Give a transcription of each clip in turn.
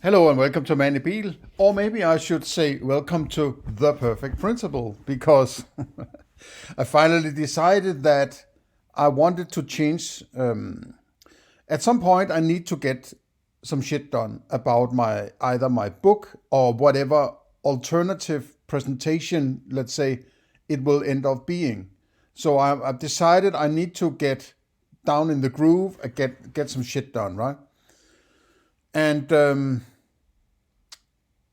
Hello and welcome to Mandibil, or maybe I should say welcome to The Perfect Principle, because I finally decided that I wanted to change. At some point, I need to get some shit done about either my book or whatever alternative presentation, let's say, it will end up being. So I've decided I need to get down in the groove and get some shit done, right? And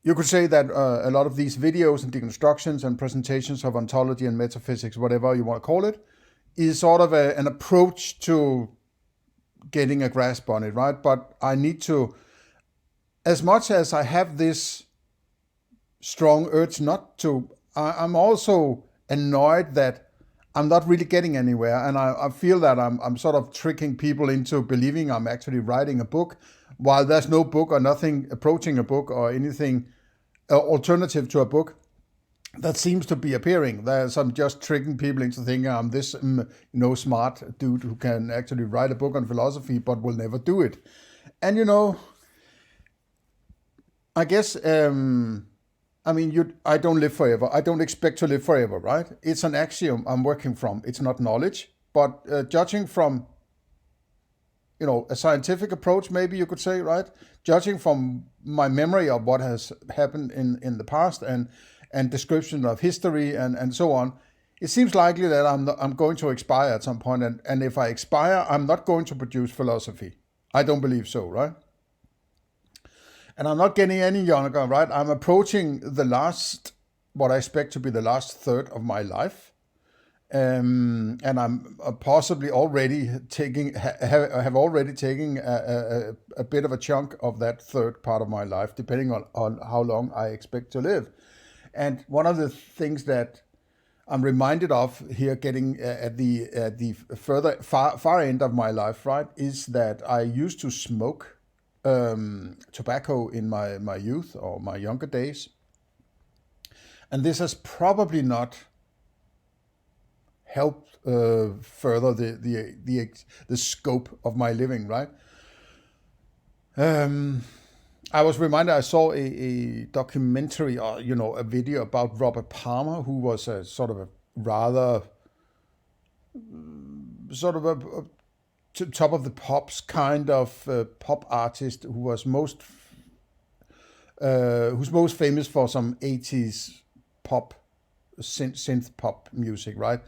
you could say that a lot of these videos and deconstructions and presentations of ontology and metaphysics, whatever you want to call it, is sort of an approach to getting a grasp on it, right? But I need to, as much as I have this strong urge not to, I'm also annoyed that I'm not really getting anywhere. And I feel that I'm sort of tricking people into believing I'm actually writing a book, while there's no book or nothing approaching a book or anything alternative to a book that seems to be appearing. There's I'm just tricking people into thinking I'm this smart dude who can actually write a book on philosophy but will never do it. And I guess I don't live forever. I don't expect to live forever, right? It's an axiom I'm working from. It's not knowledge, but judging from a scientific approach, maybe you could say, right? Judging from my memory of what has happened in the past and description of history and so on, it seems likely that I'm going to expire at some point, and if I expire, I'm not going to produce philosophy. I don't believe so, right? And I'm not getting any younger, right? I'm approaching what I expect to be the last third of my life. And I'm possibly already have already taken a bit of a chunk of that third part of my life, depending on how long I expect to live. And one of the things that I'm reminded of here, getting at the far end of my life, right, is that I used to smoke tobacco in my youth or my younger days, and this has probably not help further the scope of my living, right? I was reminded I saw a documentary or a video about Robert Palmer, who was a sort of a rather sort of a top of the pops kind of pop artist who was who's most famous for some 80s pop synth pop music, right?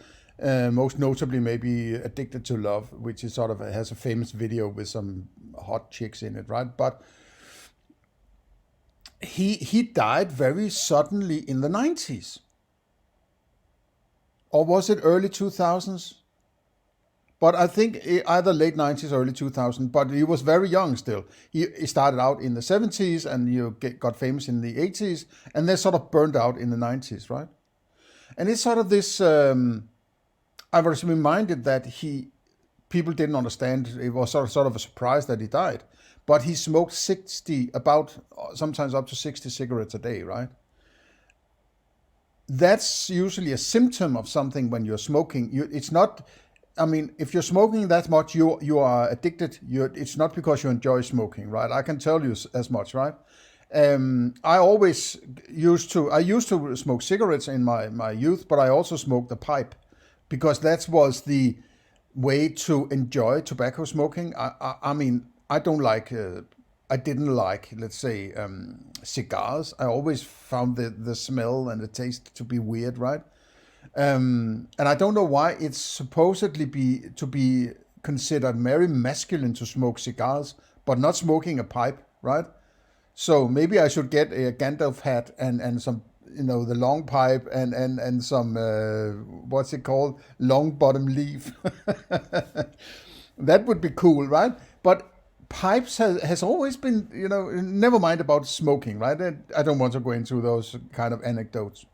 Most notably, maybe "Addicted to Love," which is sort of has a famous video with some hot chicks in it, right? But he died very suddenly in the 90s, or was it early 2000s? But I think either late 90s or early 2000s. But he was very young still. He started out in the 70s and got famous in the 80s, and then sort of burned out in the 90s, right? And it's sort of this. I was reminded that people didn't understand. It was sort of a surprise that he died, but he smoked sometimes up to 60 cigarettes a day, right? That's usually a symptom of something when you're smoking. It's not. I mean, if you're smoking that much, you are addicted. It's not because you enjoy smoking, right? I can tell you as much, right? I used to smoke cigarettes in my youth, but I also smoked the pipe, because that was the way to enjoy tobacco smoking. I mean, I didn't like, let's say, cigars. I always found the smell and the taste to be weird, right? And I don't know why it's supposedly to be considered very masculine to smoke cigars, but not smoking a pipe, right? So maybe I should get a Gandalf hat and some, the long pipe and some, what's it called? Long bottom leaf. That would be cool, right? But pipes has always been, never mind about smoking, right? I don't want to go into those kind of anecdotes.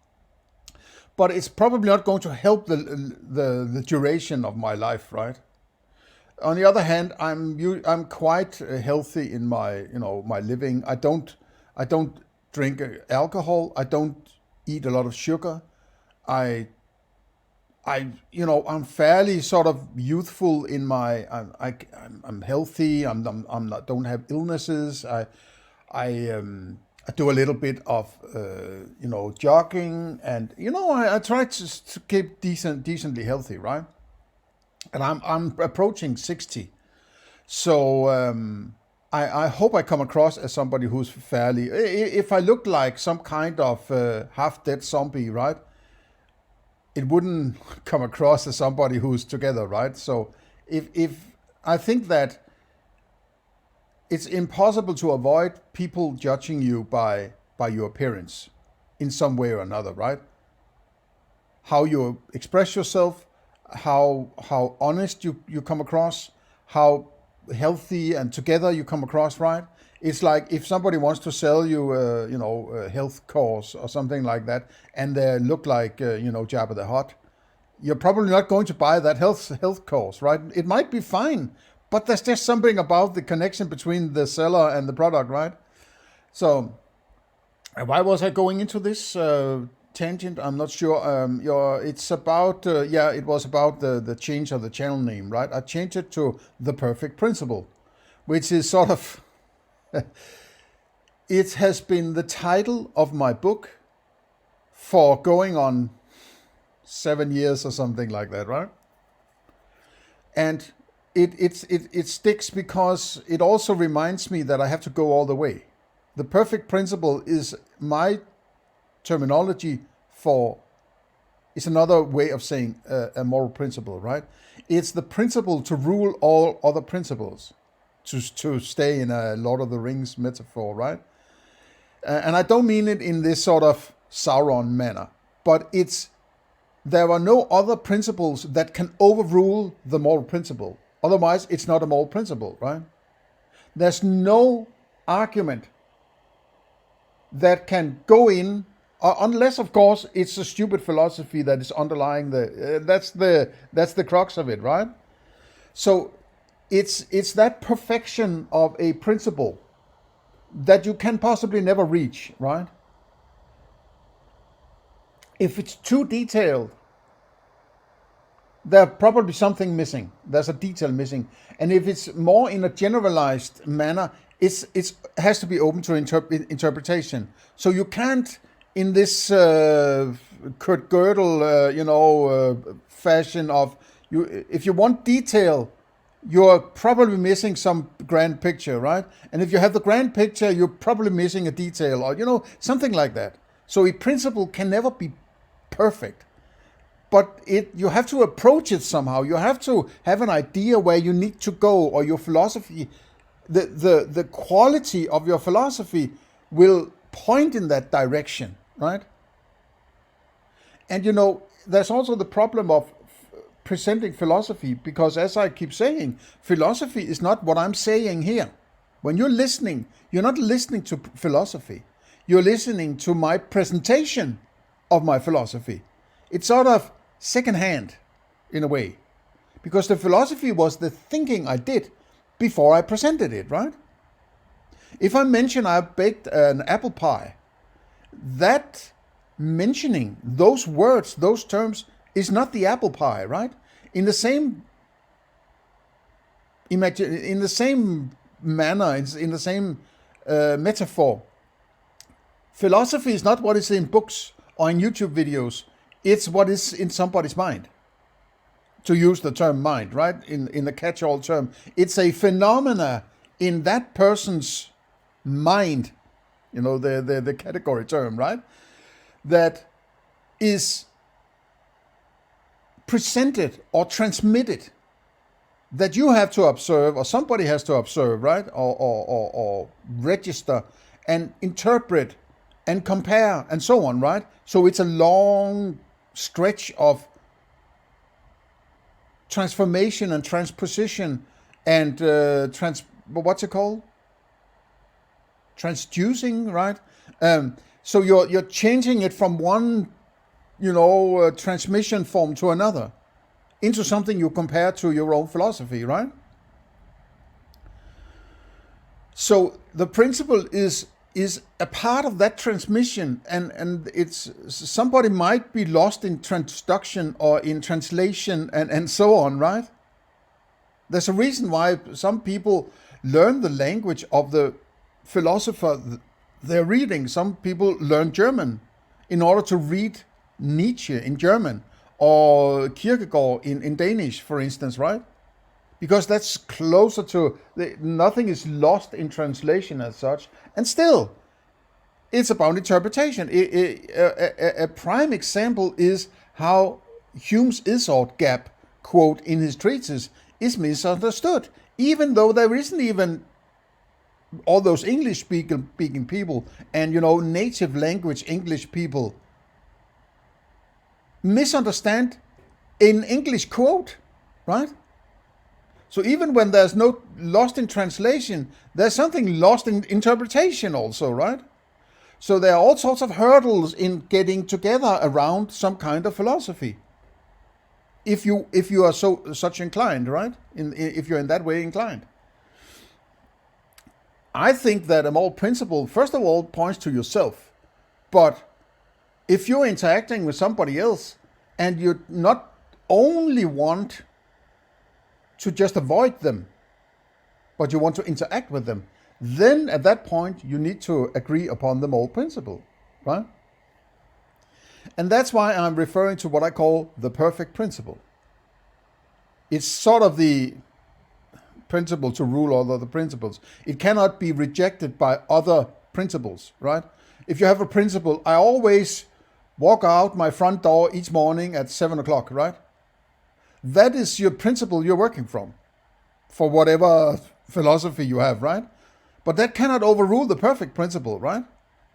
But it's probably not going to help the duration of my life, right? On the other hand, I'm quite healthy in my living. I don't drink alcohol. I don't eat a lot of sugar. I I'm fairly sort of youthful in my. I'm healthy. I'm not don't have illnesses. I do a little bit of jogging, and I try to keep decently healthy, right? And I'm approaching 60, so I hope I come across as somebody who's fairly. If I look like some kind of half-dead zombie, right? It wouldn't come across as somebody who's together, right? So if I think that it's impossible to avoid people judging you by your appearance in some way or another, right? How you express yourself, how honest you come across, how healthy and together you come across, right? It's like if somebody wants to sell you a health course or something like that, and they look like Jabba the Hutt, you're probably not going to buy that health course, right? It might be fine, but there's just something about the connection between the seller and the product, right? So why was I going into this tangent? I'm not sure. It's about it was about the change of the channel name, right? I changed it to The Perfect Principle, which is sort of it has been the title of my book for going on 7 years or something like that, right? And it sticks because it also reminds me that I have to go all the way. The perfect principle is my terminology for, it's another way of saying a moral principle, right? It's the principle to rule all other principles, to stay in a Lord of the Rings metaphor, right? And I don't mean it in this sort of Sauron manner, but there are no other principles that can overrule the moral principle. Otherwise, it's not a moral principle, right? There's no argument that can go in, unless, of course, it's a stupid philosophy that is underlying that's the crux of it, right? So it's that perfection of a principle that you can possibly never reach, right? If it's too detailed, there's probably something missing. There's a detail missing. And if it's more in a generalized manner, it has to be open to interpretation. So you can't, in this Kurt Gödel, fashion of you. If you want detail, you're probably missing some grand picture, right? And if you have the grand picture, you're probably missing a detail, or something like that. So a principle can never be perfect. But you have to approach it somehow. You have to have an idea where you need to go, or your philosophy, the quality of your philosophy will point in that direction, right? And there's also the problem of presenting philosophy, because as I keep saying, philosophy is not what I'm saying here. When you're listening, you're not listening to philosophy. You're listening to my presentation of my philosophy. It's sort of secondhand in a way, because the philosophy was the thinking I did before I presented it, right? If I mention I baked an apple pie, that mentioning those words, those terms, is not the apple pie, right? In the same manner, in the same metaphor, philosophy is not what is in books or in YouTube videos. It's what is in somebody's mind, to use the term mind, right? In the catch-all term. It's a phenomena in that person's mind, the category term, right? That is presented or transmitted, that you have to observe, or somebody has to observe, right? Or register and interpret and compare and so on, right? So it's a long stretch of transformation and transposition and what's it called? Transducing, right? So you're changing it from one, transmission form to another into something you compare to your own philosophy, right? So the principle is a part of that transmission, and it's somebody might be lost in transduction or in translation and so on, right? There's a reason why some people learn the language of the philosopher they're reading. Some people learn German in order to read Nietzsche in German or Kierkegaard in Danish, for instance, right? Because that's closer to, nothing is lost in translation as such. And still, it's about interpretation. A prime example is how Hume's Isord gap, quote, in his treatise, is misunderstood. Even though there isn't even all those English speaking people and, native language English people misunderstand in English quote, right? So even when there's no lost in translation, there's something lost in interpretation also, right? So there are all sorts of hurdles in getting together around some kind of philosophy. If you are such inclined, right? If you're in that way inclined. I think that a moral principle, first of all, points to yourself. But if you're interacting with somebody else and you not only want to just avoid them, but you want to interact with them, then at that point you need to agree upon the moral principle, right? And that's why I'm referring to what I call the perfect principle. It's sort of the principle to rule all other principles. It cannot be rejected by other principles, right? If you have a principle, I always walk out my front door each morning at 7 o'clock, right? That is your principle you're working from, for whatever philosophy you have, right? But that cannot overrule the perfect principle, right?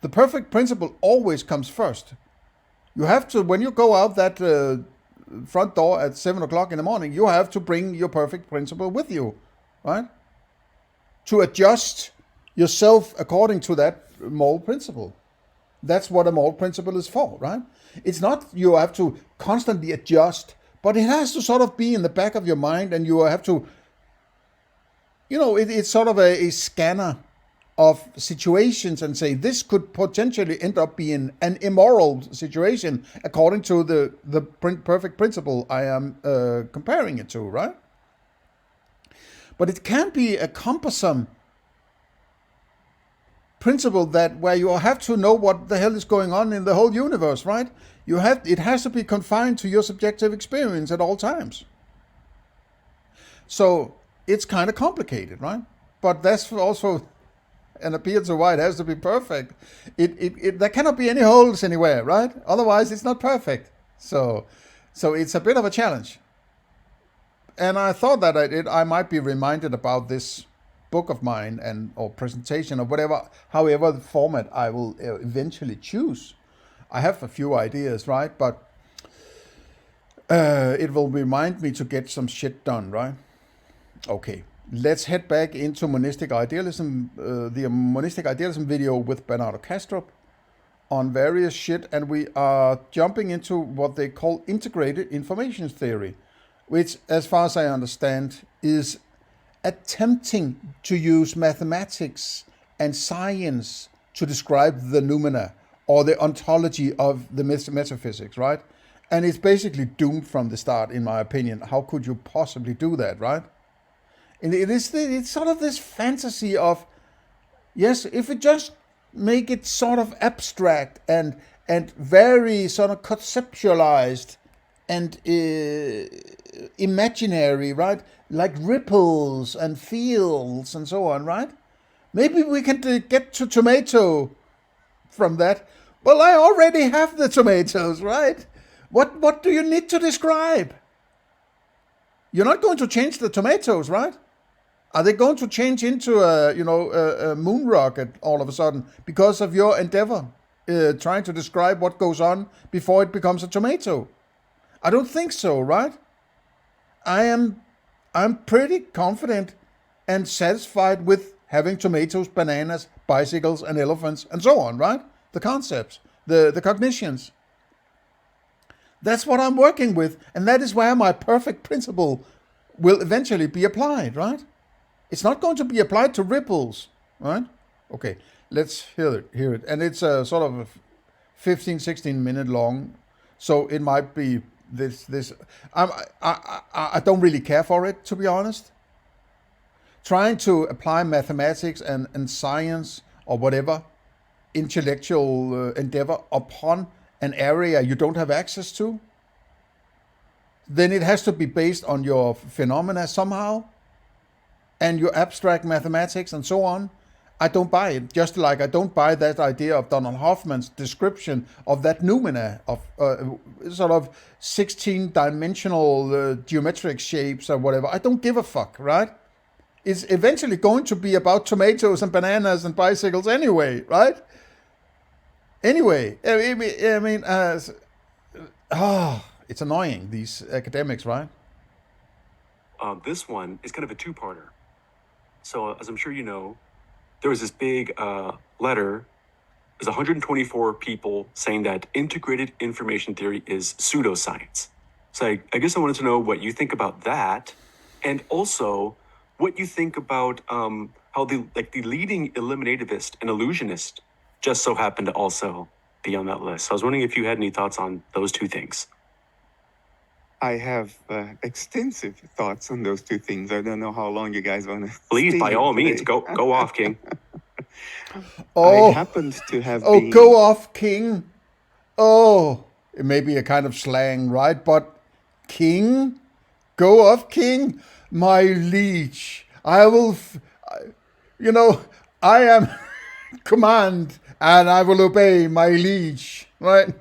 The perfect principle always comes first. You have to, when you go out that front door at 7 o'clock in the morning, you have to bring your perfect principle with you, right? To adjust yourself according to that moral principle. That's what a moral principle is for, right? It's not you have to constantly adjust, but it has to sort of be in the back of your mind, and you have to, it's sort of a scanner of situations and say, this could potentially end up being an immoral situation according to the perfect principle I am comparing it to, right? But it can't be a cumbersome principle that where you have to know what the hell is going on in the whole universe, right? It has to be confined to your subjective experience at all times. So it's kind of complicated, right? But that's also an appeal to why it has to be perfect. There cannot be any holes anywhere, right? Otherwise, it's not perfect. So it's a bit of a challenge. And I thought that I might be reminded about this book of mine or presentation or whatever, however the format I will eventually choose. I have a few ideas, right? But it will remind me to get some shit done, right? Okay, let's head back into monistic idealism, the monistic idealism video with Bernardo Kastrup on various shit, and we are jumping into what they call integrated information theory, which, as far as I understand, is attempting to use mathematics and science to describe the noumena or the ontology of the metaphysics, right? And it's basically doomed from the start, in my opinion. How could you possibly do that, right? And it's sort of this fantasy of, yes, if we just make it sort of abstract and very sort of conceptualized and imaginary, right? Like ripples and fields and so on, right? Maybe we can get to tomato from that. Well, I already have the tomatoes, right? What do you need to describe? You're not going to change the tomatoes, right? Are they going to change into a moon rocket all of a sudden because of your endeavor trying to describe what goes on before it becomes a tomato? I don't think so, right? I'm pretty confident and satisfied with having tomatoes, bananas, bicycles, and elephants, and so on, right? The concepts, the cognitions. That's what I'm working with, and that is where my perfect principle will eventually be applied, right? It's not going to be applied to ripples, right? Okay, let's hear it. And it's a sort of a 15, 16 minute long, so it might be this. I don't really care for it, to be honest. trying to apply mathematics and science or whatever intellectual endeavor upon an area you don't have access to, then it has to be based on your phenomena somehow and your abstract mathematics and so on. I don't buy it. Just like I don't buy that idea of Donald Hoffman's description of that noumena of sort of 16-dimensional geometric shapes or whatever. I don't give a fuck, right? It's eventually going to be about tomatoes and bananas and bicycles anyway, right? Anyway, I mean, it's annoying, these academics, right? This one is kind of a two-parter. So, as I'm sure you know, there was this big letter. There's 124 people saying that integrated information theory is pseudoscience. So I guess I wanted to know what you think about that, and also what you think about how the leading eliminativist and illusionist just so happened to also be on that list. So I was wondering if you had any thoughts on those two things. I have extensive thoughts on those two things. I don't know how long you guys want to. Please, by all means, go off, King. I happened to have. been... go off, King. Oh, it may be a kind of slang, right? But King, go off, King, my liege. I will, I am command, and I will obey my liege, right?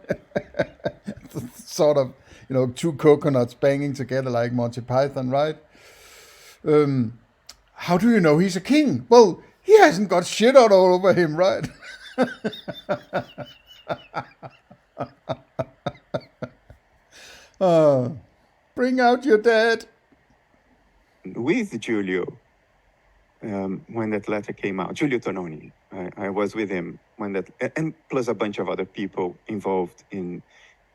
Sort of. Two coconuts banging together like Monty Python, right? How do you know he's a king? Well, he hasn't got shit all over him, right? Bring out your dad. With Giulio, when that letter came out, Giulio Tononi, I was with him when that, and plus a bunch of other people involved in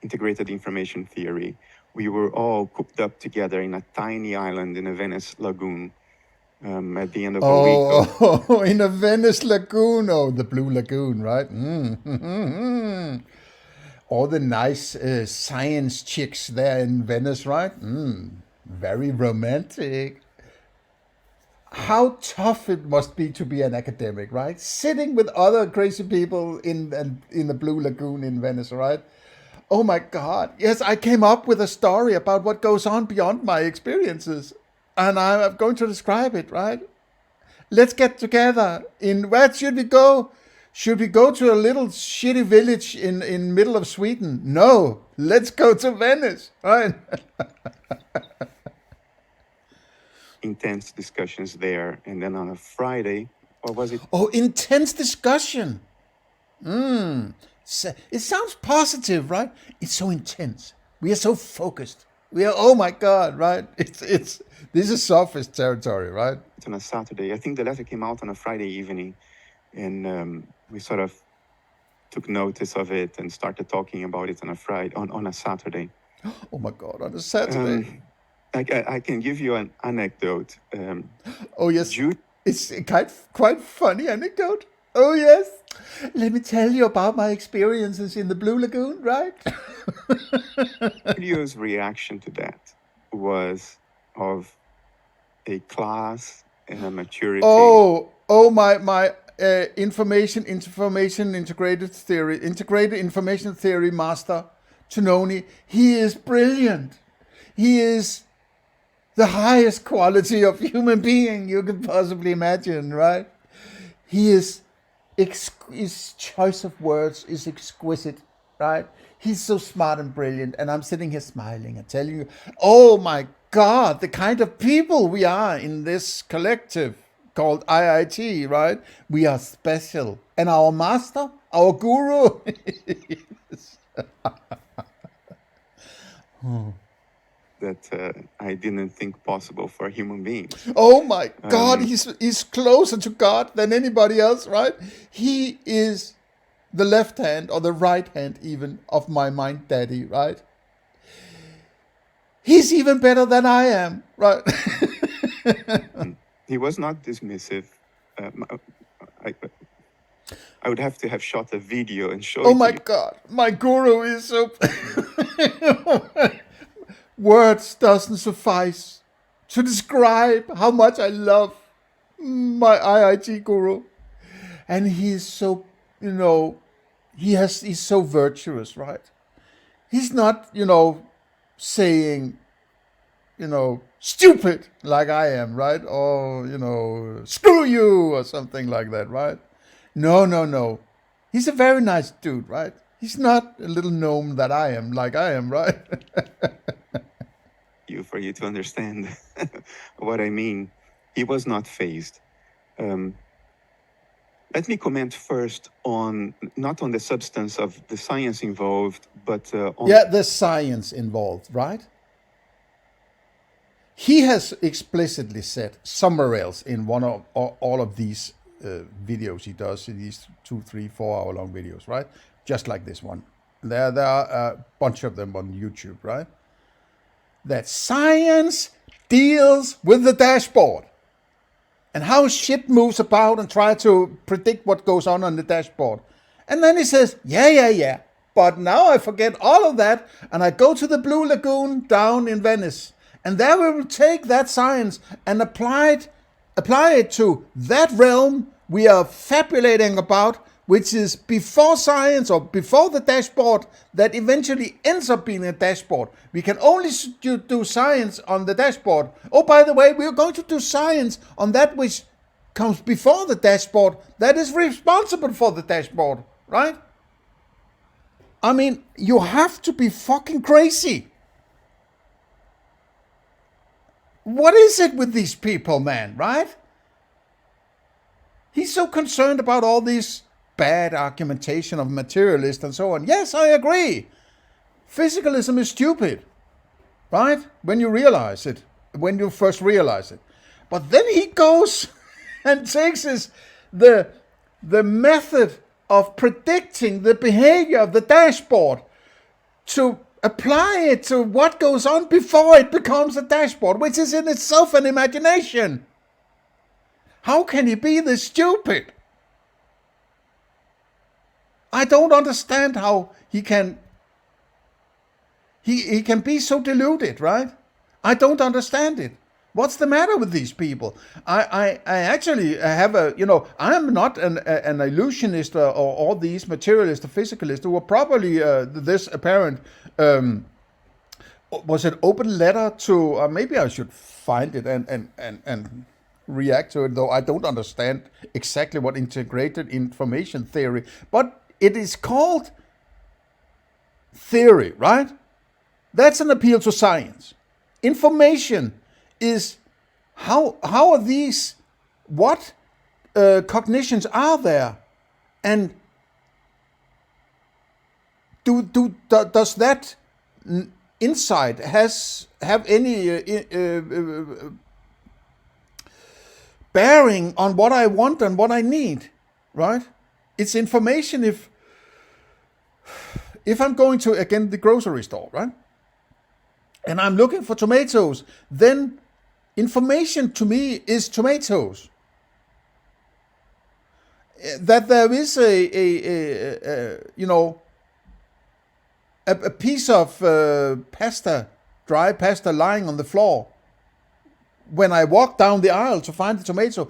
integrated information theory. We were all cooped up together in a tiny island in a Venice lagoon at the end of a week. Oh, in a Venice lagoon. Oh, the Blue Lagoon, right? Mm-hmm. All the nice science chicks there in Venice, right? Very romantic. How tough it must be to be an academic, right? Sitting with other crazy people in the Blue Lagoon in Venice, right? Oh my God. Yes, I came up with a story about what goes on beyond my experiences. And I'm going to describe it, right? Let's get together. Where should we go? Should we go to a little shitty village in middle of Sweden? No, let's go to Venice, right? Intense discussions there. And then on a Friday, or was it? Oh, intense discussion. It sounds positive, right? It's so intense. We are so focused. We are, oh my God, right? This is sophist territory, right? It's on a Saturday. I think the letter came out on a Friday evening, and we sort of took notice of it and started talking about it on a Friday, on a Saturday. Oh my God, on a Saturday. I can give you an anecdote. Oh yes, it's quite funny anecdote. Oh yes, let me tell you about my experiences in the Blue Lagoon, right? Julio's reaction to that was of a class and a maturity. Oh, my information integrated information theory master, Tononi. He is brilliant. He is the highest quality of human being you could possibly imagine, right? He is, his choice of words is exquisite, right? He's so smart and brilliant, and I'm sitting here smiling and telling you, oh my God, the kind of people we are in this collective called IIT, right? We are special. And our master, our guru, that I didn't think possible for human beings. Oh my God, he's closer to God than anybody else, right? He is the left hand or the right hand even of my mind daddy, right? He's even better than I am, right? He was not dismissive. I would have to have shot a video and show it to you. Oh my God, my guru is so... Words doesn't suffice to describe how much I love my IIT guru. And he's so, he's so virtuous, right? He's not, saying, stupid like I am, right? Or, screw you or something like that, right? No, no, no. He's a very nice dude, right? He's not a little gnome that I am, like I am, right? For you to understand what I mean. He was not phased. Let me comment first not on the substance of the science involved, but on... Yeah, the science involved, right? He has explicitly said somewhere else in one of all of these videos he does, in these 2, 3, 4 hour long videos, right? Just like this one. There are a bunch of them on YouTube, right? That science deals with the dashboard and how shit moves about and try to predict what goes on the dashboard. And then he says, yeah. But now I forget all of that and I go to the Blue Lagoon down in Venice. And there we will take that science and apply it to that realm we are fabulating about, which is before science or before the dashboard that eventually ends up being a dashboard. We can only do science on the dashboard. Oh, by the way, we're going to do science on that which comes before the dashboard that is responsible for the dashboard, right? I mean, you have to be fucking crazy. What is it with these people, man, right? He's so concerned about all these bad argumentation of materialists and so on. Yes, I agree. Physicalism is stupid, right? When you realize it, when you first realize it. But then he goes and takes the method of predicting the behavior of the dashboard to apply it to what goes on before it becomes a dashboard, which is in itself an imagination. How can he be this stupid? I don't understand how he can be so deluded, right? I don't understand it. What's the matter with these people? I actually have I am not an illusionist or all these materialists or physicalists who were probably this apparent, was it open letter to, maybe I should find it and react to it, though I don't understand exactly what integrated information theory, but it is called theory, right? That's an appeal to science. Information is how are these, what cognitions are there, and does that insight have any bearing on what I want and what I need, right? It's information if I'm going to, again, the grocery store, right? And I'm looking for tomatoes, then information to me is tomatoes. That there is a piece of dry pasta lying on the floor. When I walk down the aisle to find the tomato,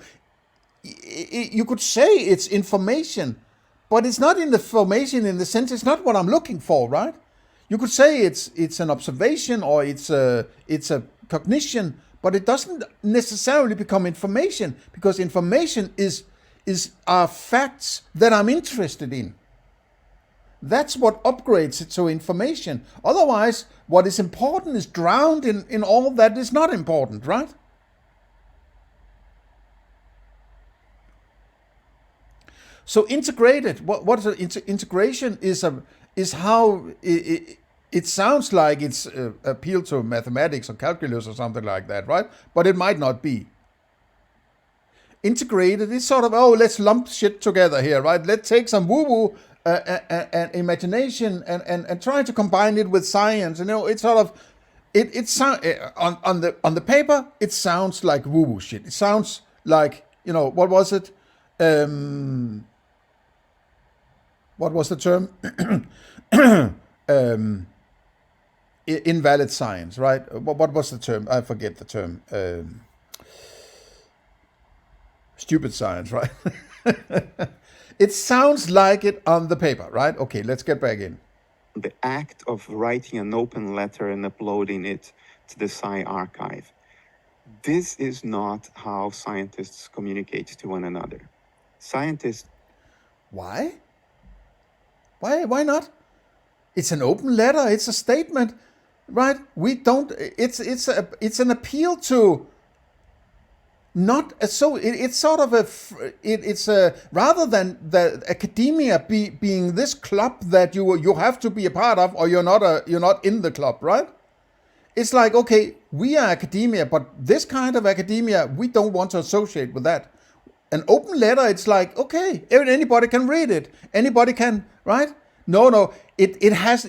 you could say it's information, but it's not information in the sense it's not what I'm looking for, right? You could say it's an observation or it's a cognition, but it doesn't necessarily become information, because information are facts that I'm interested in. That's what upgrades it to information. Otherwise, what is important is drowned in all that is not important, right? So integrated, what integration is how it sounds like it's appeal to mathematics or calculus or something like that, right? But it might not be. Integrated is sort of, let's lump shit together here, right? Let's take some woo-woo and imagination and try to combine it with science. It's sort of, on the paper, it sounds like woo-woo shit. It sounds like, what was it? What was the term? Invalid science, right? What was the term? I forget the term. Stupid science, right? It sounds like it on the paper, right? Okay, let's get back in. The act of writing an open letter and uploading it to the Sci archive. This is not how scientists communicate to one another. Scientists, Why? Why not? It's an open letter. It's a statement, right? We don't. It's an appeal to. Not so. It's sort of it's a rather than the academia being this club that you have to be a part of, or you're not in the club, right? It's like, okay, we are academia, but this kind of academia we don't want to associate with that. An open letter, it's like, okay, anybody can read it, anybody can, right? No, it has.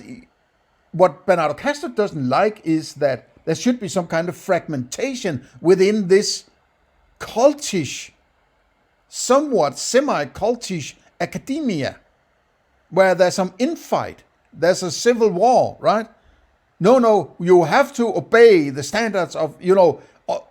What Bernardo Kastrup doesn't like is that there should be some kind of fragmentation within this cultish, somewhat semi-cultish academia, where there's some infight, there's a civil war, right? No, you have to obey the standards of,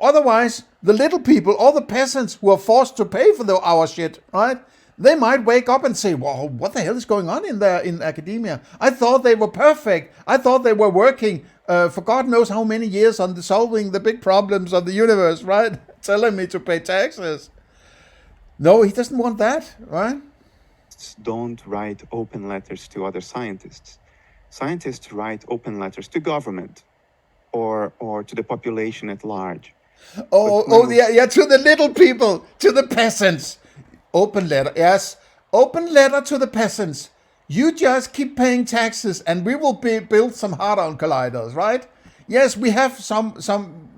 otherwise the little people, all the peasants who are forced to pay for our shit, right? They might wake up and say, "Well, what the hell is going on in academia? I thought they were perfect. I thought they were working for God knows how many years on solving the big problems of the universe, right? Telling me to pay taxes." No, he doesn't want that, right? don't write open letters to other scientists. Scientists write open letters to government or to the population at large. Yeah, to the little people, to the peasants. Open letter, yes. Open letter to the peasants. You just keep paying taxes and we will build some hadron colliders, right? Yes, we have some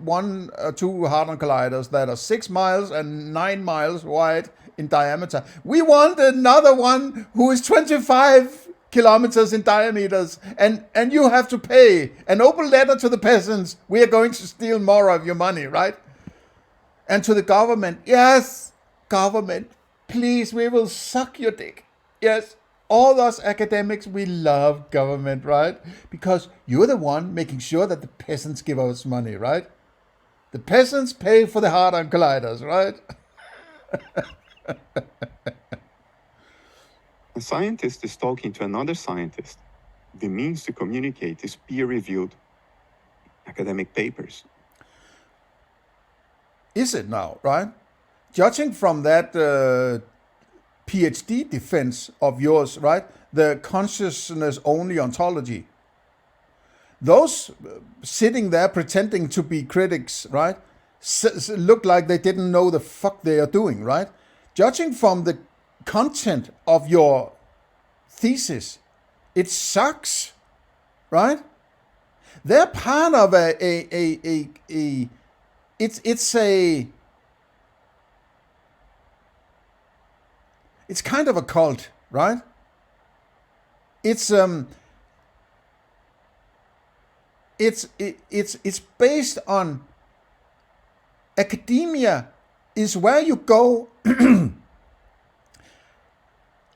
1 or 2 hadron colliders that are 6 miles and 9 miles wide in diameter. We want another one who is 25 kilometers in diameters, and you have to pay an open letter to the peasants. We are going to steal more of your money, right? And to the government, yes, government, please, we will suck your dick. Yes, all us academics, we love government, right? Because you're the one making sure that the peasants give us money, right? The peasants pay for the hadron colliders, right? A scientist is talking to another scientist. The means to communicate is peer-reviewed academic papers. Is it now, right? Judging from that PhD defense of yours, right? The consciousness-only ontology. Those sitting there pretending to be critics, right? Look like they didn't know the fuck they are doing, right? Judging from the content of your thesis, it sucks, right? They're part of it's kind of a cult, right? It's based on academia is where you go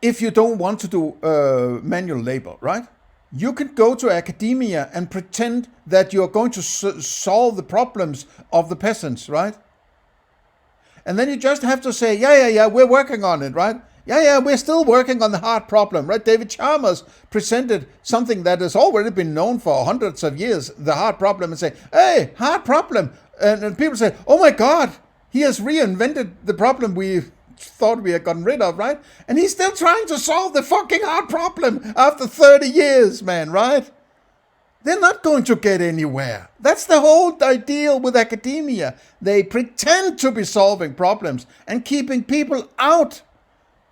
if you don't want to do manual labor, right? You can go to academia and pretend that you're going to solve the problems of the peasants, right? And then you just have to say, yeah, we're working on it, right? Yeah, we're still working on the hard problem, right? David Chalmers presented something that has already been known for hundreds of years, the hard problem, and say, hey, hard problem. And people say, oh my God, he has reinvented the problem we thought we had gotten rid of, right? And he's still trying to solve the fucking hard problem after 30 years, man, right? They're not going to get anywhere. That's the whole ideal with academia. They pretend to be solving problems and keeping people out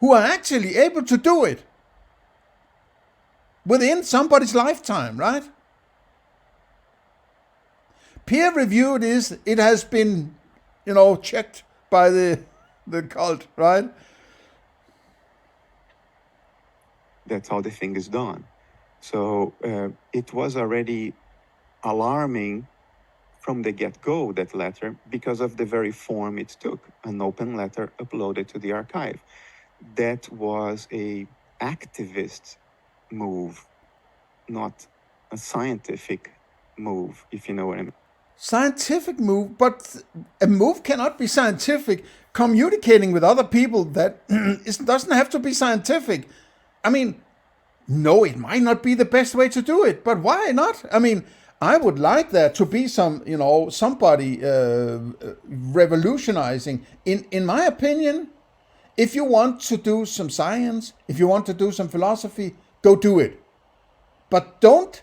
who are actually able to do it within somebody's lifetime, right? Peer-reviewed it has been, checked by the cult, right? That's how the thing is done. So it was already alarming from the get-go, that letter, because of the very form it took, an open letter uploaded to the archive. That was a activist move, not a scientific move, if you know what I mean. Scientific move, but a move cannot be scientific communicating with other people that it doesn't have to be scientific. I mean, no, it might not be the best way to do it, but why not? I mean, I would like there to be some, somebody revolutionizing. In my opinion, if you want to do some science, if you want to do some philosophy, go do it. But don't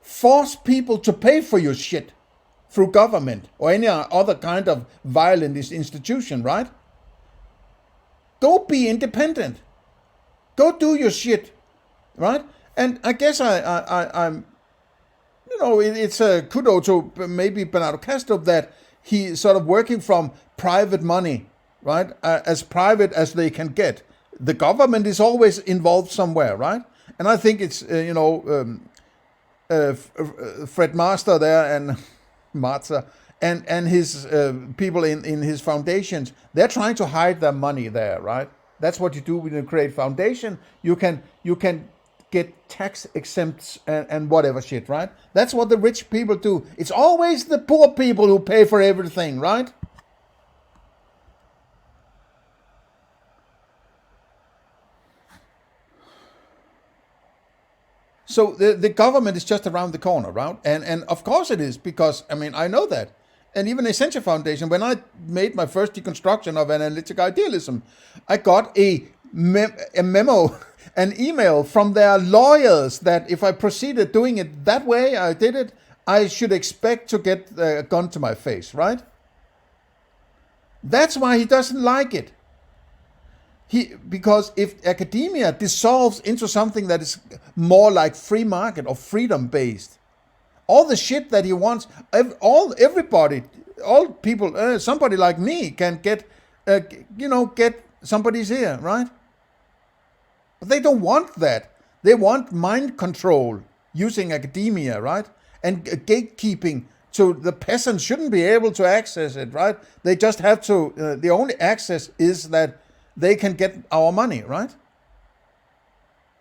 force people to pay for your shit through government or any other kind of violent institution, right? Go be independent. Go do your shit, right? And I guess I'm, it's a kudo to maybe Bernardo Kastrup that he's sort of working from private money, right? As private as they can get. The government is always involved somewhere, right? And I think it's, Fred Master there and Martha and his people in his foundations, they're trying to hide their money there, right? That's what you do when you create foundation. You can get tax exempts and whatever shit, right? That's what the rich people do. It's always the poor people who pay for everything, right? So the government is just around the corner, right? And of course it is, because, I mean, I know that. And even Essentia Foundation, when I made my first deconstruction of analytic idealism, I got a memo, an email from their lawyers that if I proceeded doing it that way, I did it, I should expect to get a gun to my face, right? That's why he doesn't like it. Because if academia dissolves into something that is more like free market or freedom based, all the shit that he wants, everybody, all people, somebody like me can get somebody's ear, right? But they don't want that. They want mind control using academia, right? And gatekeeping. So the peasants shouldn't be able to access it, right? They just have to, the only access is that they can get our money, right?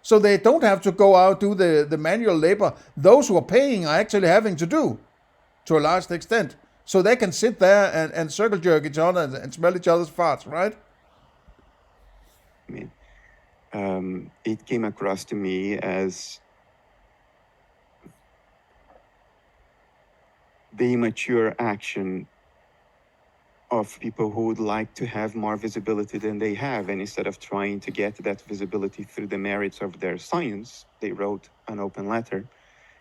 So they don't have to go out do the manual labor those who are paying are actually having to do, to a large extent. So they can sit there and circle jerk each other and smell each other's farts, right? I mean, it came across to me as the immature action of people who would like to have more visibility than they have, and instead of trying to get that visibility through the merits of their science, they wrote an open letter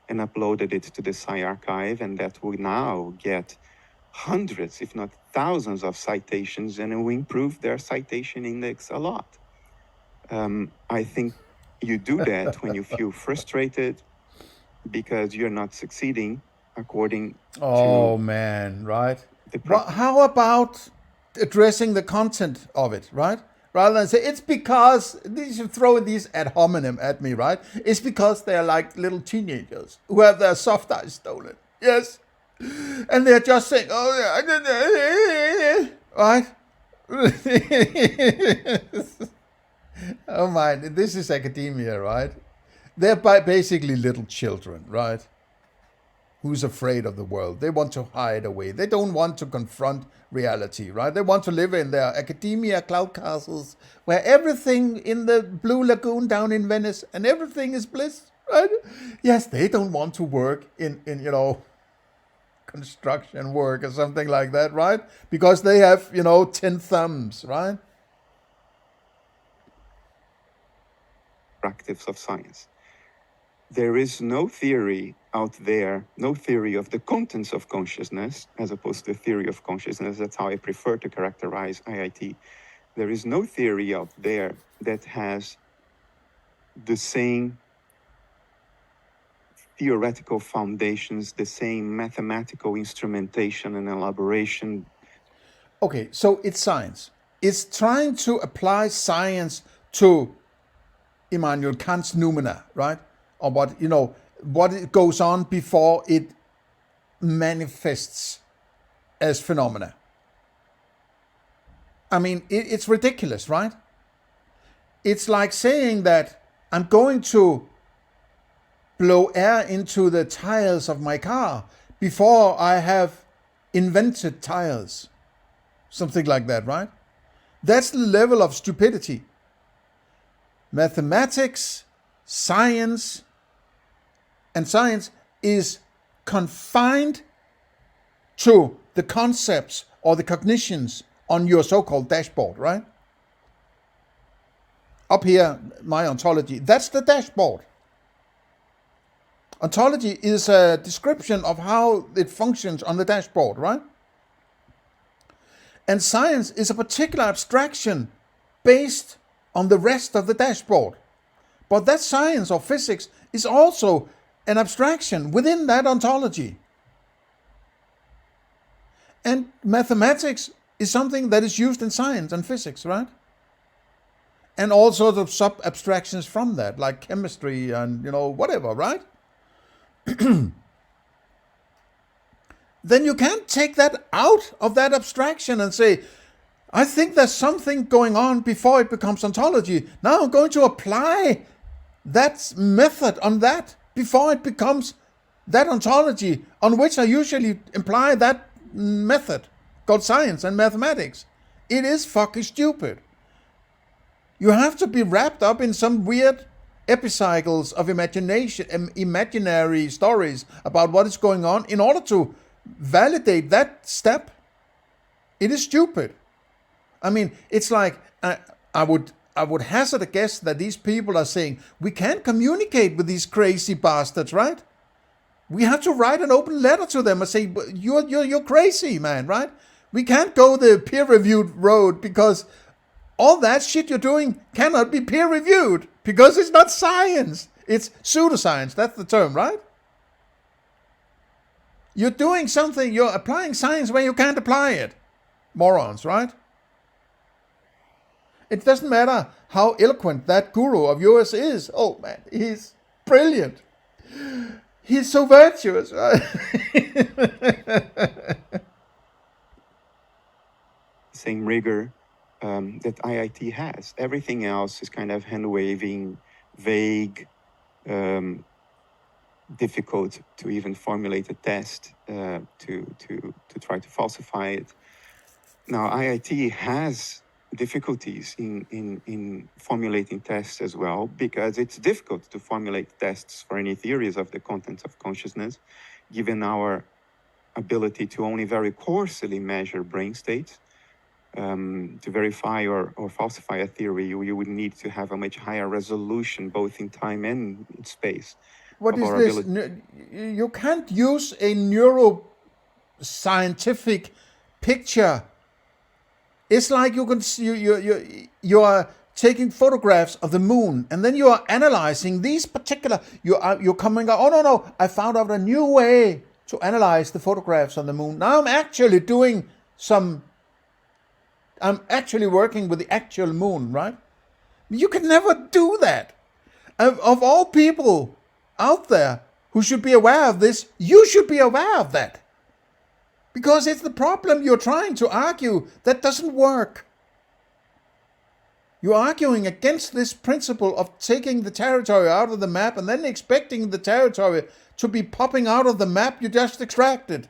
and uploaded it to the Sci archive, and that will now get hundreds, if not thousands, of citations, and it will improve their citation index a lot. I think you do that when you feel frustrated because you're not succeeding according Oh to man, right? the Well, how about addressing the content of it, right? Rather than say it's because you should throw these ad hominem at me, right? It's because they're like little teenagers who have their soft eyes stolen. Yes. And they're just saying, oh, right? Oh my, this is academia, right? They're basically little children, right? Who's afraid of the world. They want to hide away. They don't want to confront reality, right? They want to live in their academia cloud castles where everything in the Blue Lagoon down in Venice and everything is bliss, right? Yes, they don't want to work in construction work or something like that, right? Because they have, 10 thumbs, right? practice of science. There is no theory out there, no theory of the contents of consciousness, as opposed to the theory of consciousness. That's how I prefer to characterize IIT. There is no theory out there that has the same theoretical foundations, the same mathematical instrumentation and elaboration. Okay, so it's science. It's trying to apply science to Immanuel Kant's noumena, right? Or what it goes on before it manifests as phenomena. I mean, it's ridiculous, right? It's like saying that I'm going to blow air into the tires of my car before I have invented tires. something like that, right? That's the level of stupidity. Mathematics, science is confined to the concepts or the cognitions on your so-called dashboard, right? Up here, my ontology, that's the dashboard. Ontology is a description of how it functions on the dashboard, right? And science is a particular abstraction based on the rest of the dashboard. But that science or physics is also an abstraction within that ontology. And mathematics is something that is used in science and physics, right? And all sorts of sub-abstractions from that, like chemistry and, whatever, right? Then you can't take that out of that abstraction and say, I think there's something going on before it becomes ontology. Now I'm going to apply that method on that before it becomes that ontology on which I usually imply that method called science and mathematics. It is fucking stupid. You have to be wrapped up in some weird epicycles of imagination, imaginary stories about what is going on in order to validate that step. It is stupid. I mean, it's like I would hazard a guess that these people are saying we can't communicate with these crazy bastards, right? We have to write an open letter to them and say you're crazy, man, right? We can't go the peer-reviewed road because all that shit you're doing cannot be peer-reviewed because it's not science. It's pseudoscience. That's the term, right? You're doing something, you're applying science where you can't apply it. Morons, right? It doesn't matter how eloquent that guru of yours is. Oh man, he's brilliant. He's so virtuous, right? Same rigor that IIT has. Everything else is kind of hand-waving, vague, difficult to even formulate a test to try to falsify it. Now, IIT has difficulties in formulating tests as well, because it's difficult to formulate tests for any theories of the contents of consciousness, given our ability to only very coarsely measure brain states. To verify or falsify a theory, you would need to have a much higher resolution, both in time and in space. What is this? You can't use a neuroscientific picture. It's like you are taking photographs of the moon, and then you are analyzing these particular. You're coming out. Oh no! I found out a new way to analyze the photographs on the moon. Now I'm actually doing some. I'm actually working with the actual moon, right? You can never do that. Of all people out there who should be aware of this, you should be aware of that. Because it's the problem you're trying to argue that doesn't work. You're arguing against this principle of taking the territory out of the map and then expecting the territory to be popping out of the map you just extracted.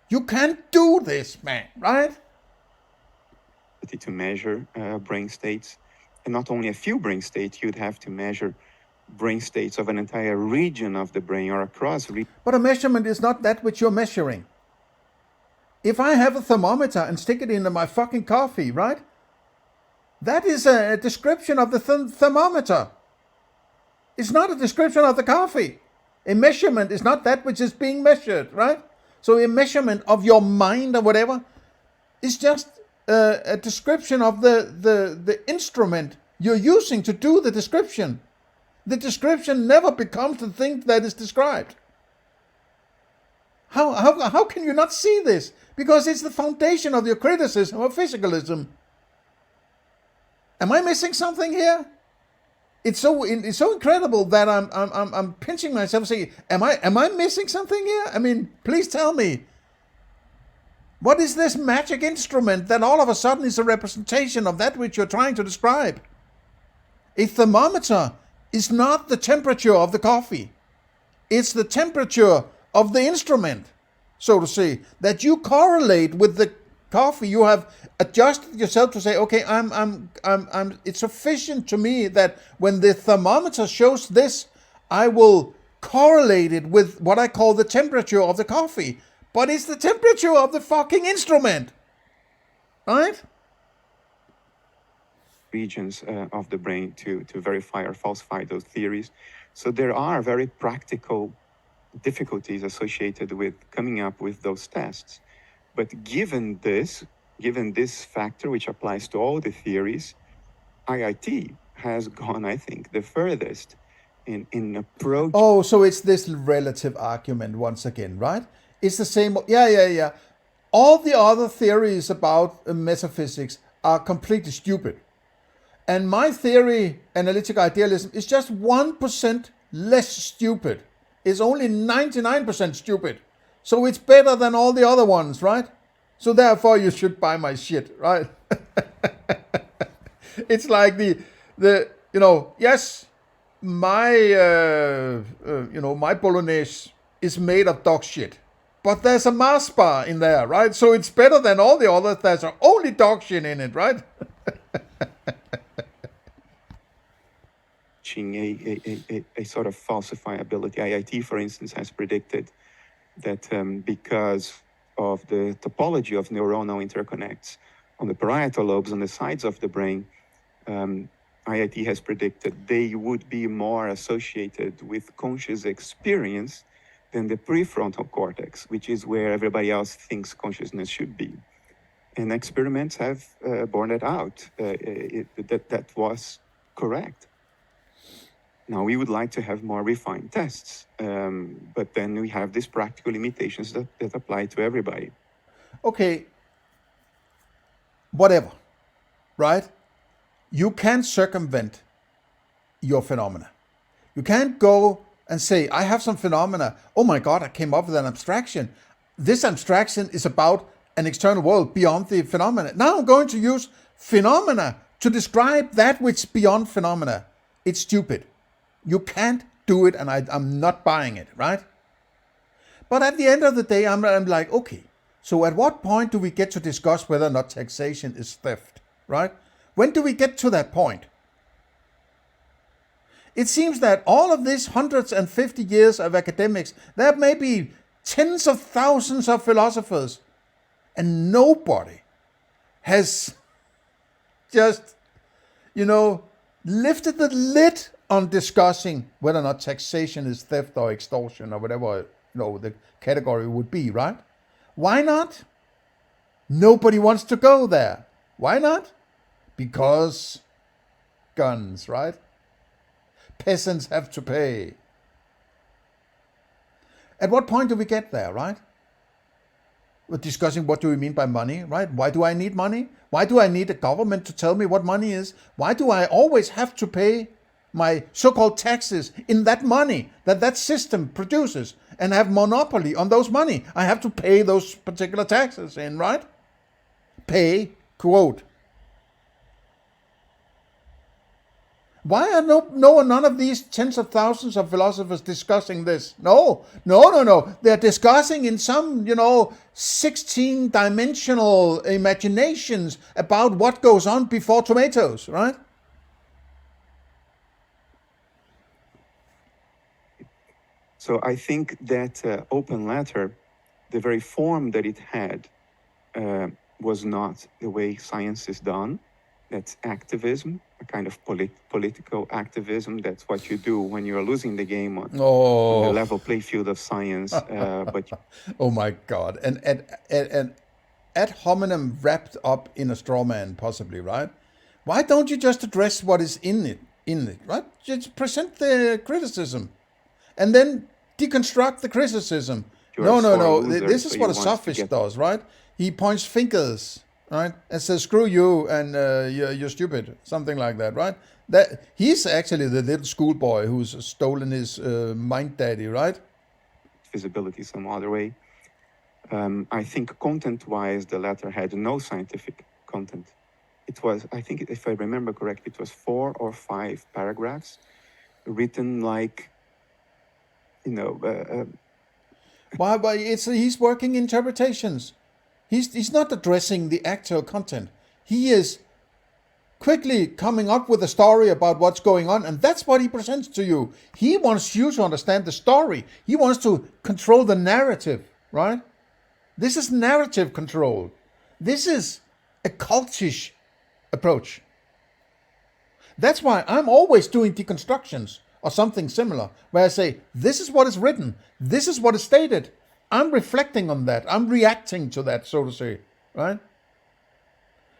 You can't do this, man, right? To measure brain states, and not only a few brain states, you'd have to measure brain states of an entire region of the brain or across. But a measurement is not that which you're measuring. If I have a thermometer and stick it into my fucking coffee, right? That is a description of the thermometer. It's not a description of the coffee. A measurement is not that which is being measured, right? So a measurement of your mind or whatever is just a description of the instrument you're using to do the description. The description never becomes the thing that is described. How can you not see this? Because it's the foundation of your criticism of physicalism. Am I missing something here? It's so incredible that I'm pinching myself saying, am I missing something here? I mean, please tell me. What is this magic instrument that all of a sudden is a representation of that which you're trying to describe? A thermometer is not the temperature of the coffee. It's the temperature of the instrument, so to say, that you correlate with the coffee, you have adjusted yourself to say, okay, I'm. It's sufficient to me that when the thermometer shows this, I will correlate it with what I call the temperature of the coffee. But it's the temperature of the fucking instrument, right? Regions of the brain to verify or falsify those theories. So there are very practical difficulties associated with coming up with those tests. But given this factor, which applies to all the theories, IIT has gone, I think, the furthest in approach. Oh, so it's this relative argument once again, right? It's the same. Yeah. All the other theories about metaphysics are completely stupid. And my theory, analytic idealism, is just 1% less stupid. It's only 99% stupid. So it's better than all the other ones, right? So therefore you should buy my shit, right? It's like yes, my my bolognese is made of dog shit. But there's a Mars bar in there, right? So it's better than all the others. There's only dog shit in it, right? A sort of falsifiability. IIT, for instance, has predicted that because of the topology of neuronal interconnects on the parietal lobes on the sides of the brain, IIT has predicted they would be more associated with conscious experience than the prefrontal cortex, which is where everybody else thinks consciousness should be. And experiments have borne it out. That was correct. Now, we would like to have more refined tests, but then we have these practical limitations that apply to everybody. Okay, whatever, right? You can't circumvent your phenomena. You can't go and say, I have some phenomena. Oh my God, I came up with an abstraction. This abstraction is about an external world beyond the phenomena. Now I'm going to use phenomena to describe that which is beyond phenomena. It's stupid. You can't do it, and I'm not buying it, right? But at the end of the day, I'm like, okay, so at what point do we get to discuss whether or not taxation is theft, right? When do we get to that point? It seems that all of these 150 years of academics, there may be tens of thousands of philosophers, and nobody has just, lifted the lid on discussing whether or not taxation is theft or extortion or whatever the category would be, right? Why not? Nobody wants to go there. Why not? Because guns, right? Peasants have to pay. At what point do we get there, right? We're discussing what do we mean by money, right? Why do I need money? Why do I need a government to tell me what money is? Why do I always have to pay my so-called taxes in that money that system produces and have monopoly on those money? I have to pay those particular taxes in, right? Pay, quote. Why are none of these tens of thousands of philosophers discussing this? No. They're discussing in some, 16-dimensional imaginations about what goes on before tomatoes, right? So I think that open letter, the very form that it had, was not the way science is done. That's activism, a kind of political activism. That's what you do when you're losing the game on the level play field of science. But oh my God! And ad hominem wrapped up in a straw man, possibly, right? Why don't you just address what is in it, right? Just present the criticism, and then deconstruct the criticism. No. This is what a sophist does, right? He points fingers, right, and says, "Screw you," and you're stupid, something like that, right? That he's actually the little schoolboy who's stolen his mind daddy, right? Visibility some other way. I think content-wise, the letter had no scientific content. It was, I think, if I remember correctly, it was 4 or 5 paragraphs written like, Why? He's working interpretations. He's not addressing the actual content. He is quickly coming up with a story about what's going on, and that's what he presents to you. He wants you to understand the story. He wants to control the narrative, right? This is narrative control. This is a cultish approach. That's why I'm always doing deconstructions or something similar, where I say, this is what is written, this is what is stated. I'm reflecting on that. I'm reacting to that, so to say, right?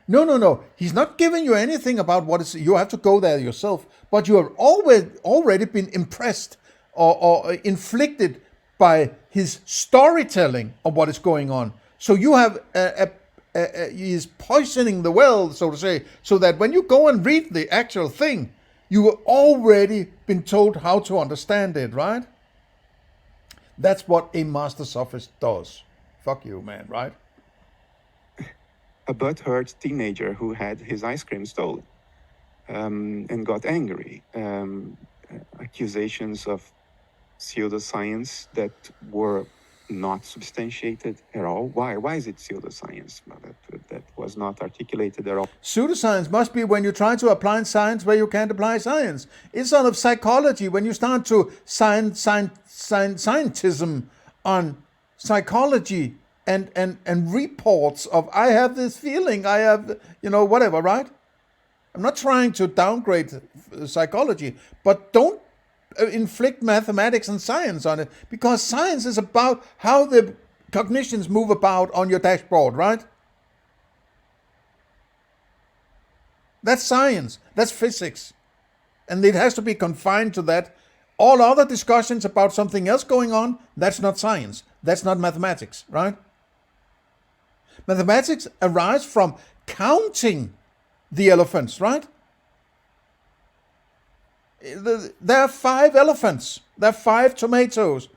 No. He's not giving you anything about what is. You have to go there yourself. But you have already been impressed or inflicted by his storytelling of what is going on. So you have he is poisoning the well, so to say, so that when you go and read the actual thing, you have already been told how to understand it, right? That's what a master sophist does. Fuck you, man, right? A butthurt teenager who had his ice cream stolen and got angry. Accusations of pseudoscience that were not substantiated at all. Why is it pseudoscience? That was not articulated at all. Pseudoscience must be when you try to apply science where you can't apply science. It's sort of psychology when you start to scientism on psychology and reports of I have this feeling, I have, whatever, right? I'm not trying to downgrade psychology, but don't inflict mathematics and science on it, because science is about how the cognitions move about on your dashboard, right? That's science, that's physics, and it has to be confined to that. All other discussions about something else going on, that's not science, that's not mathematics, right? Mathematics arise from counting the elephants, right? There are 5 elephants. There are 5 tomatoes.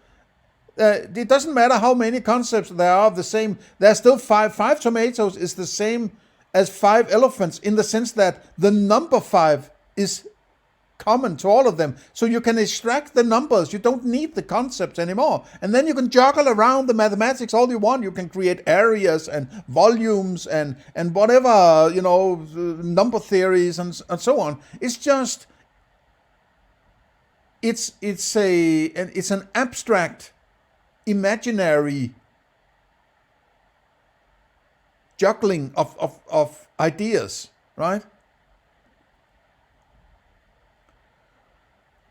It doesn't matter how many concepts there are of the same. There are still 5. 5 tomatoes is the same as 5 elephants in the sense that the number 5 is common to all of them. So you can extract the numbers. You don't need the concepts anymore. And then you can juggle around the mathematics all you want. You can create areas and volumes and whatever, number theories and so on. It's just... It's an abstract, imaginary juggling of ideas, right?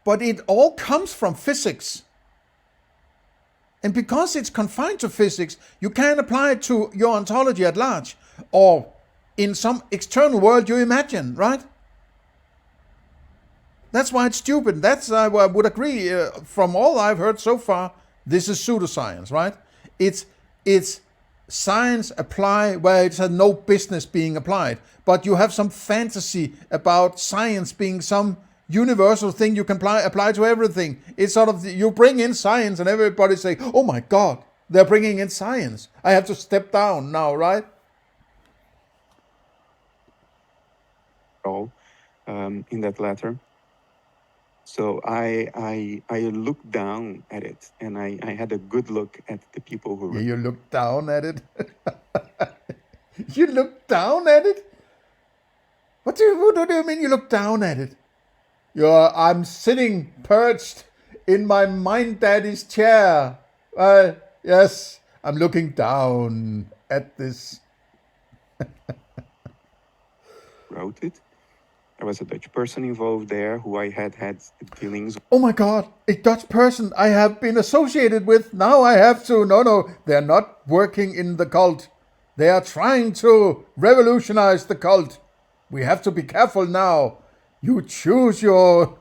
But it all comes from physics. And because it's confined to physics, you can't apply it to your ontology at large or in some external world you imagine, right? That's why it's stupid. I would agree, from all I've heard so far, this is pseudoscience, right? It's science apply where it has no business being applied. But you have some fantasy about science being some universal thing you can apply to everything. It's sort of, you bring in science and everybody say, oh my God, they're bringing in science. I have to step down now, right? In that letter. So I looked down at it, and I had a good look at the people who... Yeah, you looked down at it? You looked down at it? What do you mean you look down at it? I'm sitting perched in my mind daddy's chair. Yes, I'm looking down at this. Wrote it. There was a Dutch person involved there who I had dealings with. Oh my God, a Dutch person I have been associated with. Now I have to. No, they're not working in the cult. They are trying to revolutionize the cult. We have to be careful now. You choose your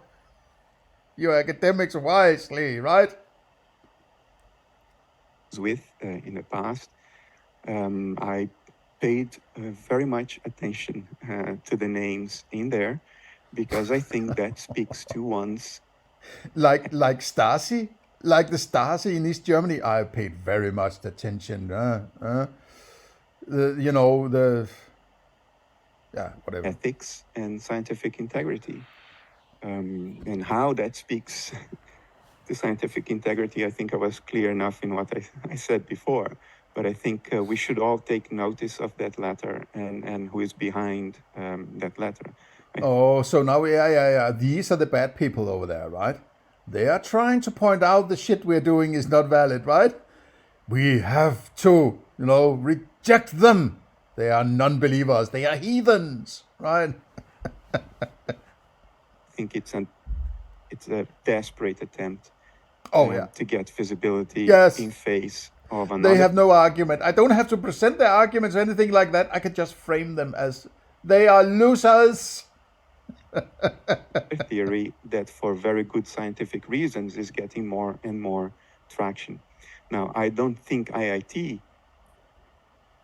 academics wisely, right? With in the past, I paid very much attention to the names in there, because I think that speaks to one's... Like Stasi? Like the Stasi in East Germany? I paid very much attention. Whatever. Ethics and scientific integrity. And how that speaks to scientific integrity, I think I was clear enough in what I said before. But I think we should all take notice of that letter and who is behind that letter. Oh, so now, yeah. These are the bad people over there, right? They are trying to point out the shit we're doing is not valid, right? We have to, reject them. They are non-believers. They are heathens, right? I think it's a desperate attempt to get visibility in face of another. They have no argument. I don't have to present their arguments or anything like that. I can just frame them as they are losers. A theory that for very good scientific reasons is getting more and more traction. Now, I don't think IIT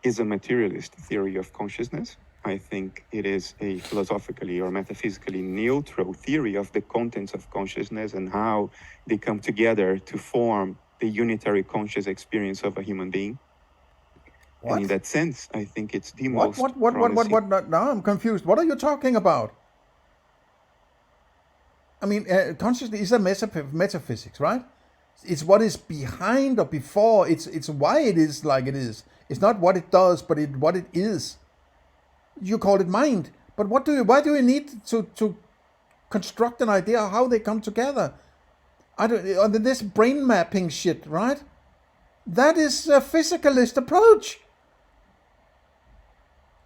is a materialist theory of consciousness. I think it is a philosophically or metaphysically neutral theory of the contents of consciousness and how they come together to form the unitary conscious experience of a human being. What? And in that sense, I think it's the most What? Now I'm confused. What are you talking about? I mean, consciousness is a metaphysics, right? It's what is behind or before. It's why it is like it is. It's not what it does, but what it is. You call it mind, but why do you need to construct an idea of how they come together? This brain mapping shit, right? That is a physicalist approach.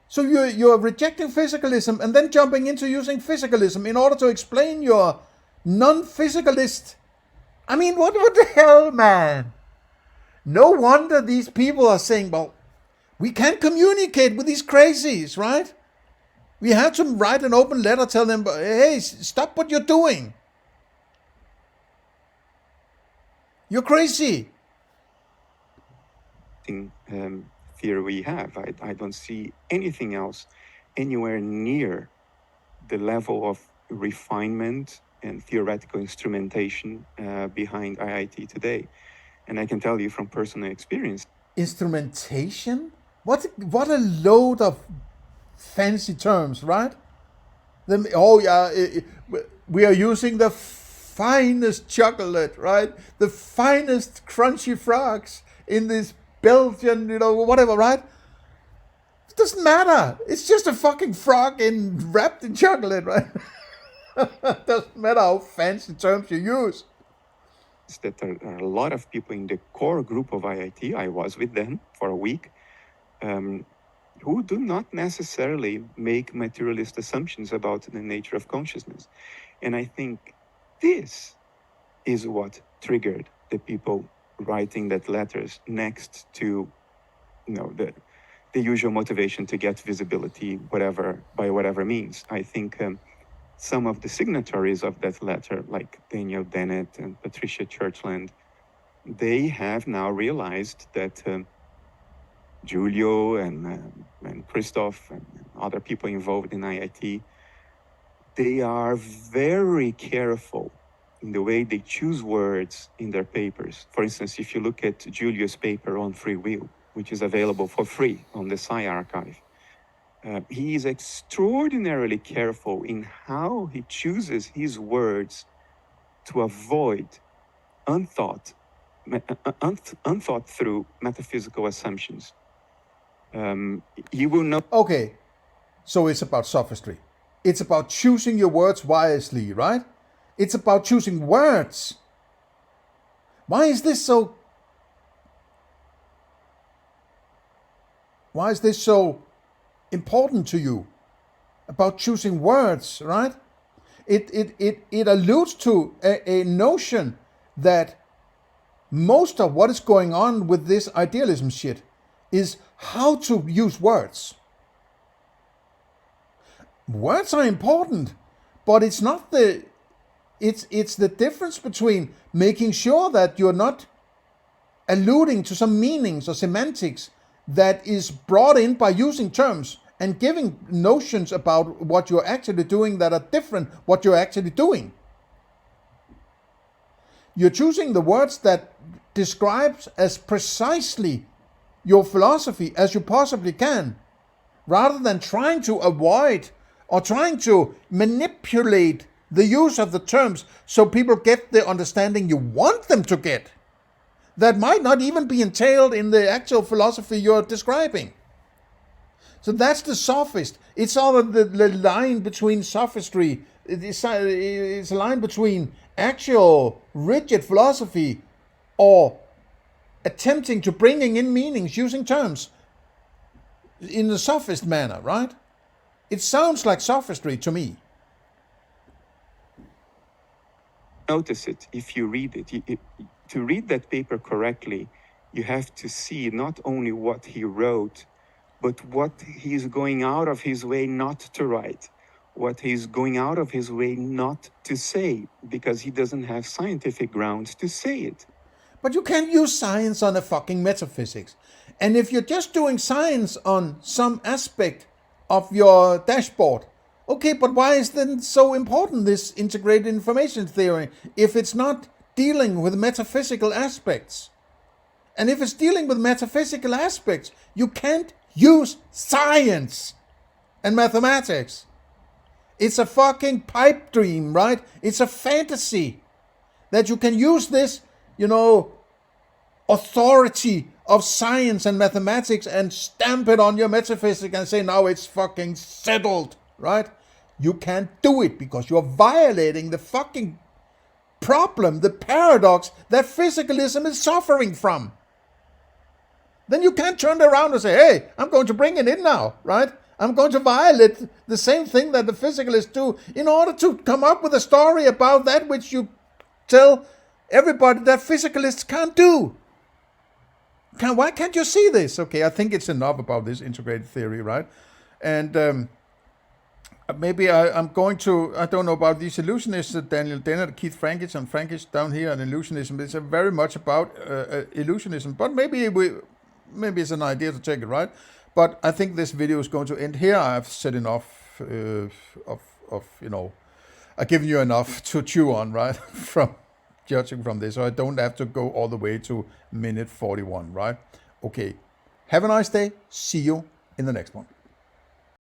So you're rejecting physicalism and then jumping into using physicalism in order to explain your non-physicalist. I mean, what the hell, man? No wonder these people are saying, well, we can't communicate with these crazies, right? We have to write an open letter, tell them, hey, stop what you're doing. You're crazy. Fear we have. I don't see anything else anywhere near the level of refinement and theoretical instrumentation behind IIT today. And I can tell you from personal experience. Instrumentation? What a load of fancy terms, right? We are using the finest chocolate, right? The finest crunchy frogs in this Belgian, whatever, right? It doesn't matter. It's just a fucking frog wrapped in chocolate, right? Doesn't matter how fancy terms you use. That there are a lot of people in the core group of IIT, I was with them for a week, who do not necessarily make materialist assumptions about the nature of consciousness. And I think this is what triggered the people writing that letters next to the usual motivation to get visibility, by whatever means. I think some of the signatories of that letter, like Daniel Dennett and Patricia Churchland, they have now realized that Giulio and Christoph and other people involved in IIT, they are very careful in the way they choose words in their papers. For instance, if you look at Giulio's paper on free will, which is available for free on the Sci archive, he is extraordinarily careful in how he chooses his words to avoid unthought through metaphysical assumptions. You will know. Okay, so it's about sophistry. It's about choosing your words wisely, right? It's about choosing words. Why is this so important to you? About choosing words, right? It alludes to a notion that most of what is going on with this idealism shit is how to use words. Words are important, but it's not it's the difference between making sure that you're not alluding to some meanings or semantics that is brought in by using terms and giving notions about what you're actually doing that are different what you're actually doing. You're choosing the words that describes as precisely your philosophy as you possibly can, rather than trying to avoid or trying to manipulate the use of the terms so people get the understanding you want them to get. that might not even be entailed in the actual philosophy you're describing. So that's the sophist. It's sort of the line between sophistry. It's a line between actual rigid philosophy or attempting to bringing in meanings using terms in the sophist manner, right? It sounds like sophistry to me. Notice it if you read it. To read that paper correctly, you have to see not only what he wrote, but what he's going out of his way not to write, what he's going out of his way not to say, because he doesn't have scientific grounds to say it. But you can't use science on a fucking metaphysics. And if you're just doing science on some aspect of your dashboard, okay, but why is then so important, this integrated information theory, if it's not dealing with metaphysical aspects? And if it's dealing with metaphysical aspects, you can't use science and mathematics. It's a fucking pipe dream, right? It's a fantasy that you can use this, authority of science and mathematics and stamp it on your metaphysics and say, now it's fucking settled, right? You can't do it because you're violating the fucking problem, the paradox that physicalism is suffering from. Then you can't turn around and say, hey, I'm going to bring it in now, right? I'm going to violate the same thing that the physicalists do in order to come up with a story about that which you tell everybody that physicalists can't do. Why can't you see this? Okay, I think it's enough about this integrated theory, right? And maybe I'm going to, I don't know about these illusionists, Daniel Dennett, Keith Frankish, and Frankish down here, and illusionism. It's very much about illusionism, but maybe it's an idea to take it, right? But I think this video is going to end here. I've said enough I've given you enough to chew on, right? From judging from this, so I don't have to go all the way to minute 41, right? Okay. Have a nice day. See you in the next one.